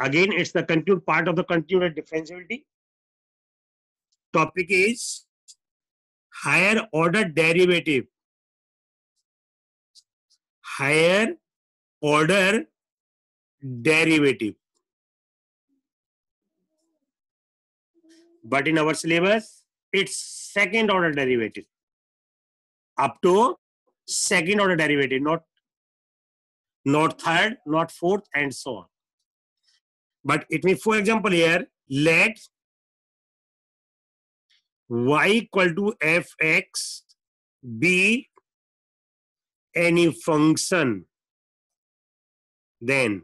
Again, it's the continued part of the continued differentiability. Topic is higher order derivative. Higher order derivative. But in our syllabus, it's second order derivative. Up to second order derivative, not third, not fourth, and so on. But it means, for example, here, let y equal to fx be any function. Then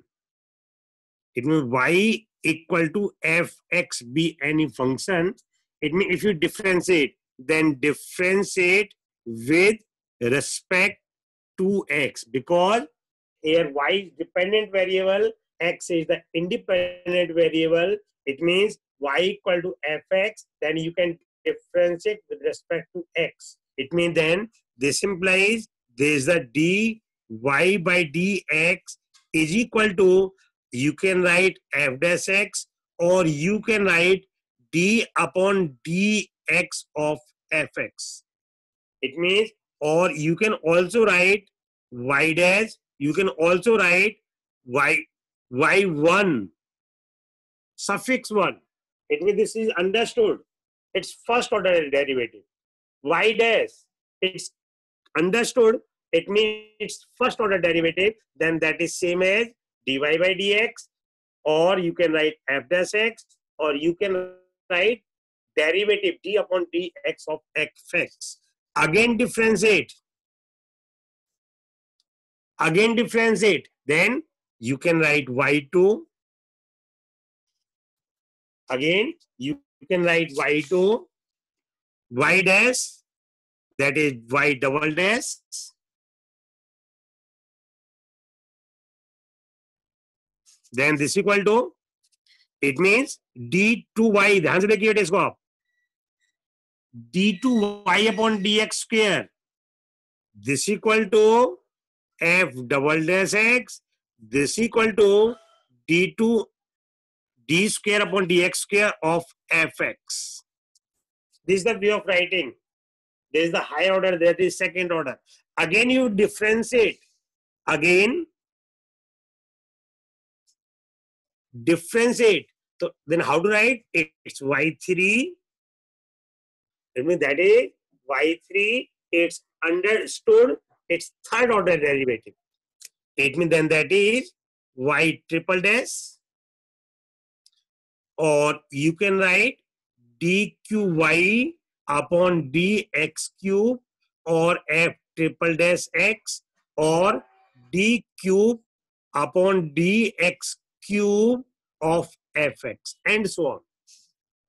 it means y equal to fx be any function. It means if you differentiate, then differentiate with respect to x, because here y is dependent variable, x is the independent variable. It means y equal to fx, then you can differentiate with respect to x. It means then this implies there is a dy by dx is equal to, you can write f dash x, or you can write d upon dx of fx. It means, or you can also write y dash, you can also write y1 suffix 1. It means this is understood. It's first order derivative. Y dash, it's understood. It means it's first order derivative. Then that is same as dy by dx, or you can write f dash x, or you can write derivative d upon dx of fx. Again differentiate. Again differentiate. Then you can write y2. Again, you can write y2, y dash, that is y double dash. Then this equal to, it means d2y, ध्यान से देखिए इसको आप, d2y upon dx square. This equal to f double dash x. This equal to d2 d square upon dx square of fx. This is the way of writing. There is the higher order, there is second order. Again you differentiate. Again differentiate. So then how to write? It's y3. I mean that is y3. It's understood. It's third order derivative. It means then that is y triple dash, or you can write dqy upon dx cube, or f triple dash x, or d cube upon dx cube of fx, and so on.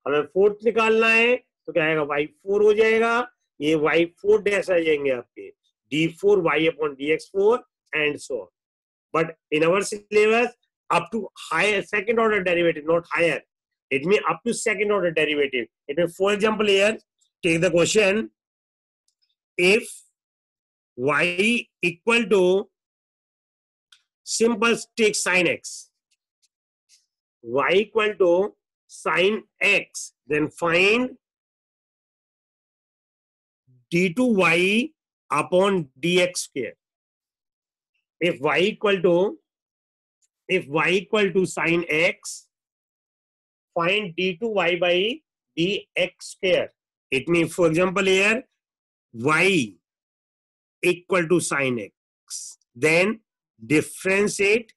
हमें fourth निकालना है तो क्या आएगा, y4 हो जाएगा, ये y4 dash आ जाएंगे आपके d4 y upon dx4 and so on. But in our syllabus, up to higher second order derivative, not higher. It means up to second order derivative. It means, for example, here, take the question. If y equal to, simple, take sin x. Y equal to sin x, then find d2y upon dx square. If y equal to sin x, find d2y by dx square. It means, for example, here y equal to sin x, then differentiate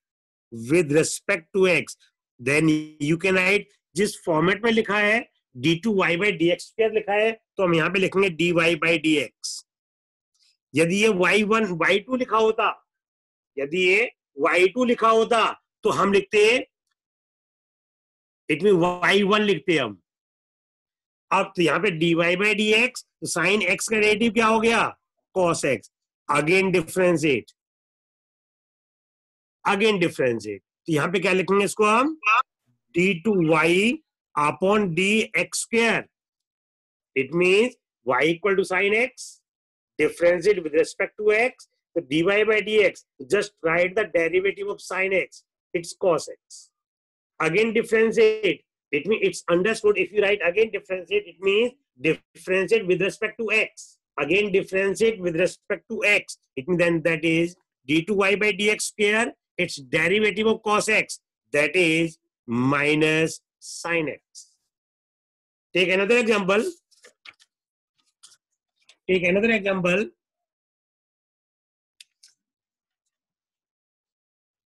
with respect to x. Then you can write, जिस format में लिखा है d2y by dx square लिखा है, तो हम यहाँ पे लिखेंगे dy by dx. यदि ये y1 y2 लिखा होता, यदि ये y2 लिखा होता तो हम लिखते, इट मीन y1 लिखते हम. अब तो यहाँ पे dy by dx, तो साइन x का डेरिवेटिव क्या हो गया, cos x. अगेन डिफरेंशिएट, तो यहाँ पे क्या लिखेंगे इसको हम, d2y upon dx square. It means y equal to sin x, differentiate with respect to x, so dy by dx, just write the derivative of sin x, it's cos x. again differentiate. It means it's understood. If you write again differentiate, it means differentiate with respect to x. Again differentiate with respect to x. It means then that is d2y by dx square. Its derivative of cos x, that is minus sin x. Take another example. Take another example.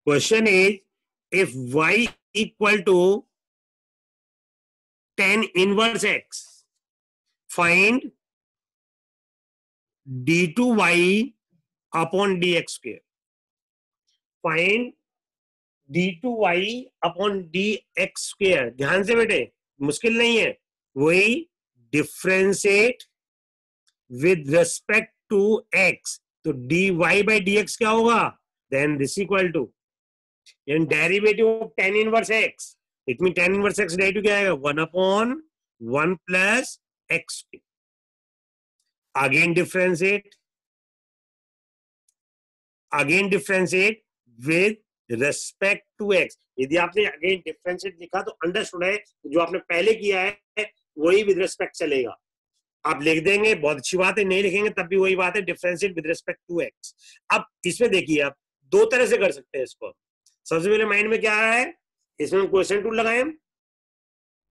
Question is, if y equal to tan inverse x, find d2y upon dx square. Find d2y upon dx square. ध्यान से बेटे, मुश्किल नहीं है. वही differentiate with respect to x. तो dy by dx क्या होगा? Then this equal to derivative of tan inverse x. It means tan inverse x derivative क्या आएगा? 1 upon 1 plus x. Again differentiate. Again differentiate with respect to x. यदि आपने again differentiate लिखा तो understood है. जो आपने पहले किया है वही with respect चलेगा. आप लिख देंगे, बहुत अच्छी बात है. नहीं लिखेंगे तब भी वही बात है, differentiate with respect to x. अब इसमें देखिए, आप दो तरह से कर सकते हैं इसको. सबसे पहले माइंड में क्या आ रहा है, इसमें हम क्वेश्चन टूल लगाएं.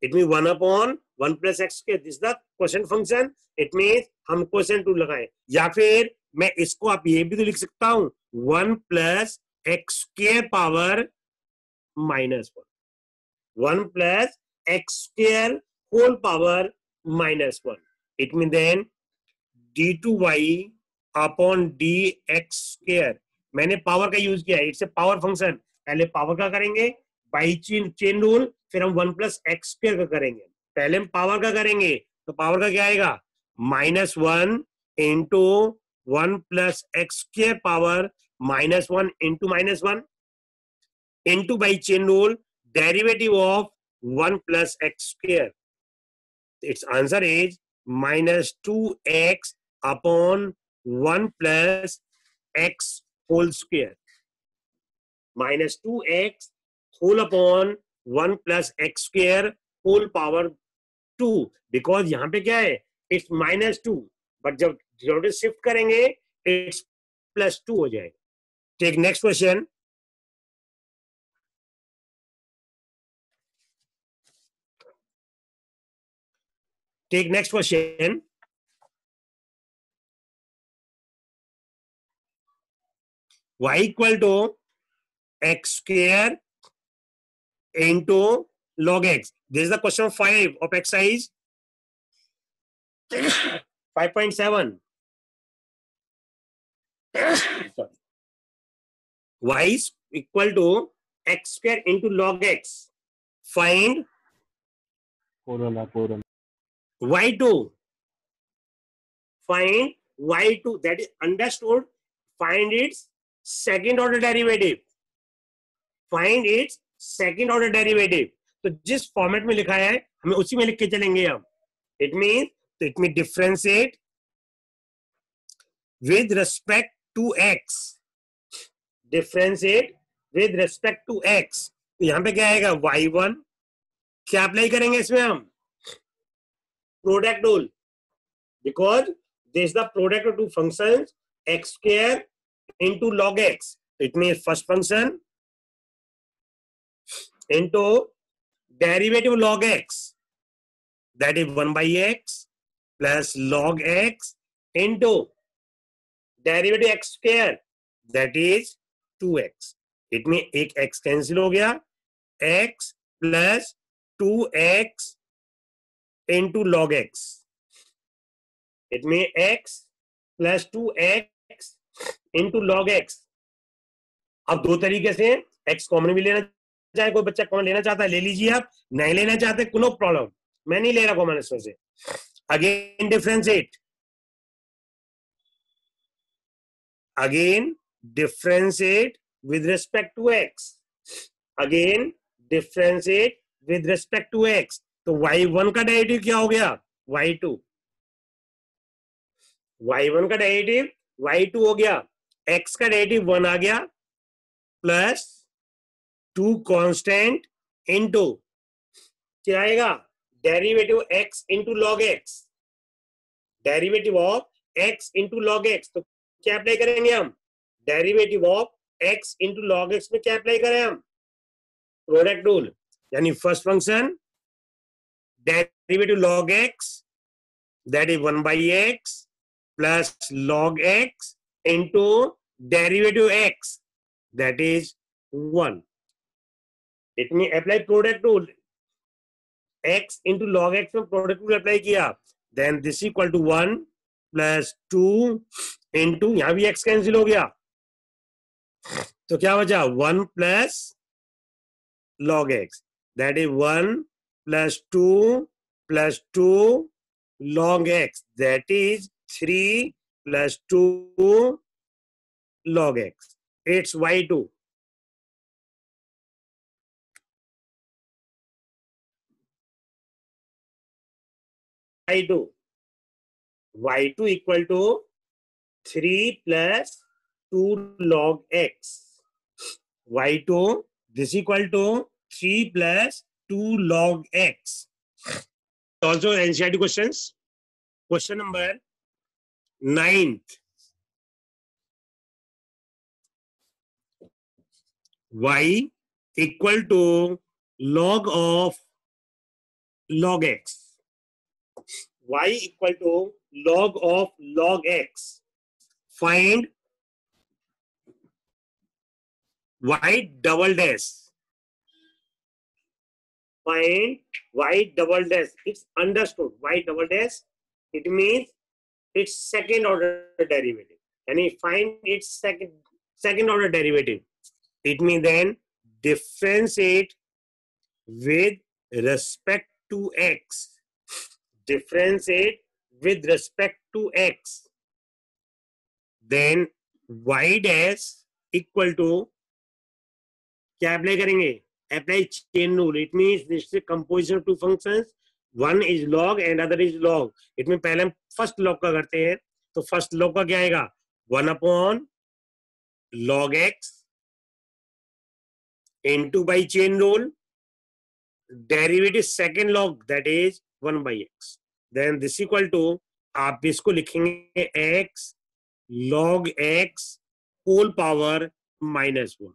It mean 1 upon 1 plus x के, this the question function. It mean हम क्वेश्चन टूल लगाएं. या फिर मैं इसको आप ये भी तो लिख सकता हूं, 1 प्लस एक्स के power minus 1 plus x square whole power minus 1. It means then d2y upon dx square. मैंने पावर का यूज किया है, इट्स ए पावर फंक्शन. पहले पावर का करेंगे बाई चेन रूल, फिर हम 1 प्लस एक्स स्क्वायर का करेंगे. पहले हम पावर का करेंगे तो पावर का क्या आएगा? -1 into 1 plus x square power -1 into -1 into by chain rule derivative of 1 plus x square. It's answer is minus 2x upon 1 plus x whole square. Minus 2x whole upon 1 plus x square whole power 2. Because यहाँ पे क्या है? It's -2. But जब shift करेंगे it's +2 हो जाएगा. Take next question. Take next question. Y equal to x square into log x. This is the question 5 of exercise 5.7. Y is equal to x square into log x. Find y2. Find y2. That is understood. Find its second order derivative. Find its second order derivative. तो जिस format में लिखा है हमें उसी में लिख के चलेंगे हम. It means differentiate with respect to x. Differentiate with respect to x. तो यहां पे क्या आएगा? y1. क्या अप्लाई करेंगे इसमें हम? Product rule, because this is the product of two functions, x square into log x. It means first function into derivative log x, that is 1 by x plus log x into derivative x square, that is 2x. It means एक x cancel हो गया, x plus 2x into log x. It means x plus 2x into log x. अब दो तरीके से x common भी लेना चाहे, कोई बच्चा कॉमन लेना चाहता है ले लीजिए, आप नहीं लेना चाहते नो प्रॉब्लम. मैं नहीं ले रहा कॉमन इसमें से. Again differentiate. Again differentiate with respect to x. Again differentiate with respect to x. तो y1 का डेरिवेटिव क्या हो गया? y2. y1 का डेरिवेटिव y2 हो गया. x का डेरिवेटिव 1 आ गया प्लस 2 कांस्टेंट इंटू क्या आएगा, derivative x into log x, derivative of x into log x. तो क्या अप्लाई करेंगे हम, derivative of x into log x में क्या अप्लाई करें हम, प्रोडक्ट रूल। यानी first function derivative log x that is 1 by x plus log x into derivative x that is 1. It means apply product rule, x into log x में product rule apply किया, then this equal to 1 plus 2 into यहाँ भी x cancel हो गया, तो क्या बचा 1 plus log x that is 1 plus 2 plus 2 log x that is 3 plus 2 log x. It's y2. y2 equal to 3 plus 2 log x. y2 this equal to 3 plus 2 log x. Also NCERT questions. Question number 9th. Y equal to log of log x. Y equal to log of log x. Find y double dash. Find y double dash. It's understood. Y double dash. It means its second order derivative. And find its second order derivative. It means then differentiate with respect to x. Differentiate with respect to x. Then y dash equal to क्या apply करेंगे, apply chain rule. It means this is a composition of two functions. One is log and other is log. It means पहले हम first log का करते हैं, तो first log का क्या आएगा 1 upon log x into by chain rule derivative second log that is 1 by x. Then this equal to आप इसको लिखेंगे x log x whole power -1.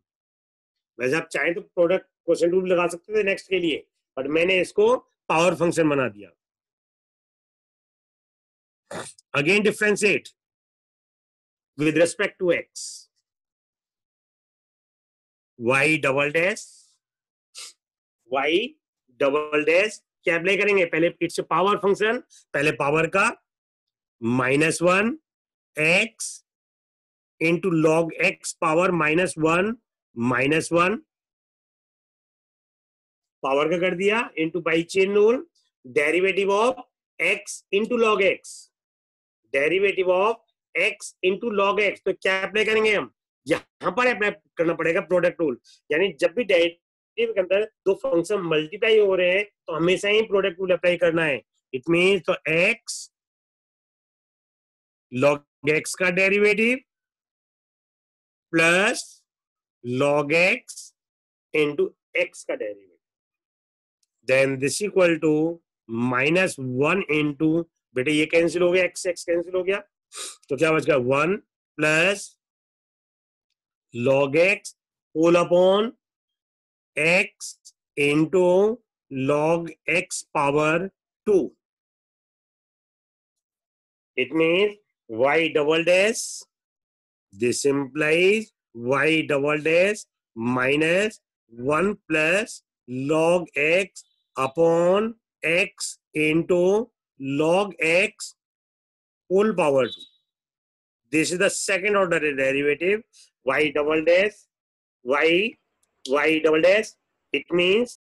वैसे आप चाहें तो प्रोडक्ट क्वेश्चन रूल लगा सकते थे नेक्स्ट के लिए, बट मैंने इसको पावर फंक्शन बना दिया. Again differentiate with respect to x. y double dash क्या अप्लाई करेंगे, पहले इट्स पावर फंक्शन, पहले पावर का -1 x into log x power -1 power का कर दिया into by chain rule derivative of x into log x, derivative of x into log x. तो क्या अप्लाई करेंगे हम, यहां पर अप्लाई करना पड़ेगा प्रोडक्ट रूल. यानी जब भी डेरिवेटिव के अंदर दो फंक्शन मल्टीप्लाई हो रहे हैं तो हमेशा ही प्रोडक्ट रूल अप्लाई करना है. इट मींस तो x लॉग x का derivative plus log x into x का derivative, then this equal to -1 into, बेटे ये कैंसिल हो गया, x कैंसिल हो गया, तो क्या बच गया 1 plus log x whole upon x into log x power 2. It means y double dash, this implies y double dash minus 1 plus log x upon x into log x whole power 2. This is the second order derivative. Y double dash, y double dash. It means